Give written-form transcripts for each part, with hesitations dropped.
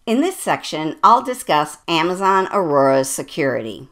In this section, I'll discuss Amazon Aurora's security.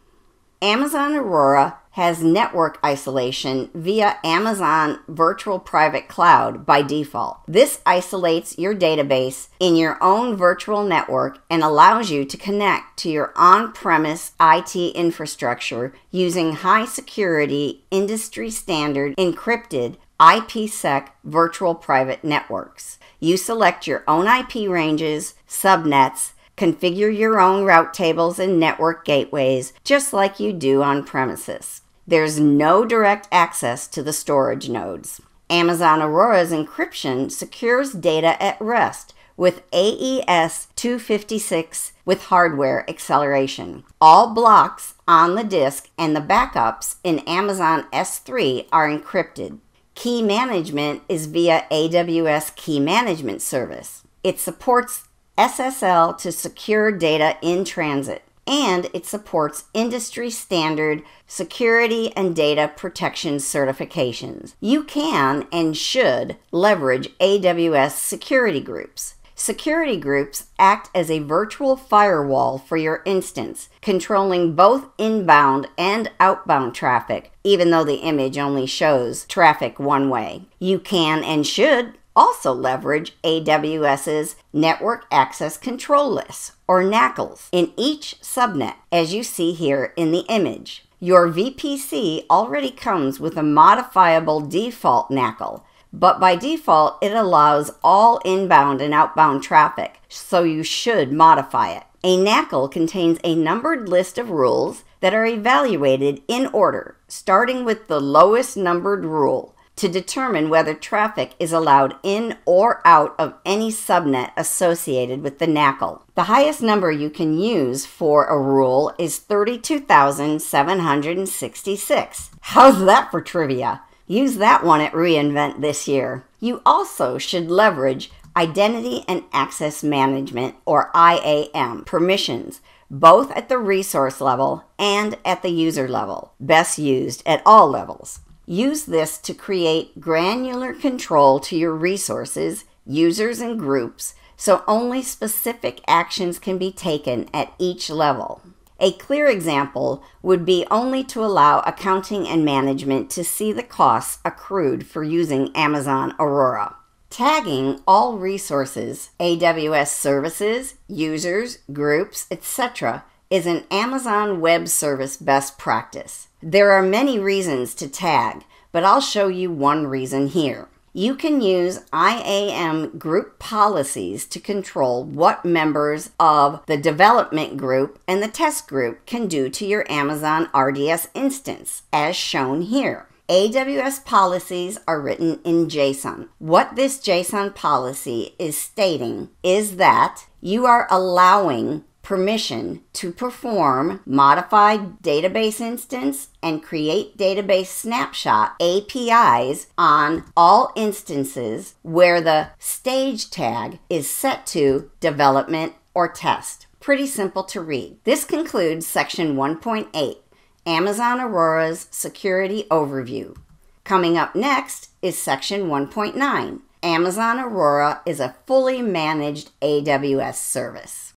Amazon Aurora has network isolation via Amazon Virtual Private Cloud by default. This isolates your database in your own virtual network and allows you to connect to your on-premise IT infrastructure using high-security, industry-standard, encrypted IPsec virtual private networks. You select your own IP ranges, subnets, configure your own route tables and network gateways, just like you do on premises. There's no direct access to the storage nodes. Amazon Aurora's encryption secures data at rest with AES 256 with hardware acceleration. All blocks on the disk and the backups in Amazon S3 are encrypted. Key management is via AWS Key Management Service. It supports SSL to secure data in transit, and it supports industry-standard security and data protection certifications. You can and should leverage AWS security groups. Security groups act as a virtual firewall for your instance, controlling both inbound and outbound traffic, even though the image only shows traffic one way. You can and should also leverage AWS's Network Access Control Lists, or NACLs, in each subnet, as you see here in the image. Your VPC already comes with a modifiable default NACL, but by default it allows all inbound and outbound traffic, so you should modify it. A NACL contains a numbered list of rules that are evaluated in order, starting with the lowest numbered rule, to determine whether traffic is allowed in or out of any subnet associated with the NACL. The highest number you can use for a rule is 32,766. How's that for trivia? Use that one at reInvent this year. You also should leverage Identity and Access Management, or IAM, permissions, both at the resource level and at the user level, best used at all levels. Use this to create granular control to your resources, users, and groups, so only specific actions can be taken at each level. A clear example would be only to allow accounting and management to see the costs accrued for using Amazon Aurora. Tagging all resources, AWS services, users, groups, etc., is an Amazon Web Service best practice. There are many reasons to tag, but I'll show you one reason here. You can use IAM group policies to control what members of the development group and the test group can do to your Amazon RDS instance, as shown here. AWS policies are written in JSON. What this JSON policy is stating is that you are allowing permission to perform modified database instance and create database snapshot APIs on all instances where the stage tag is set to development or test. Pretty simple to read. This concludes section 1.8, Amazon Aurora's security overview. Coming up next is section 1.9. Amazon Aurora is a fully managed AWS service.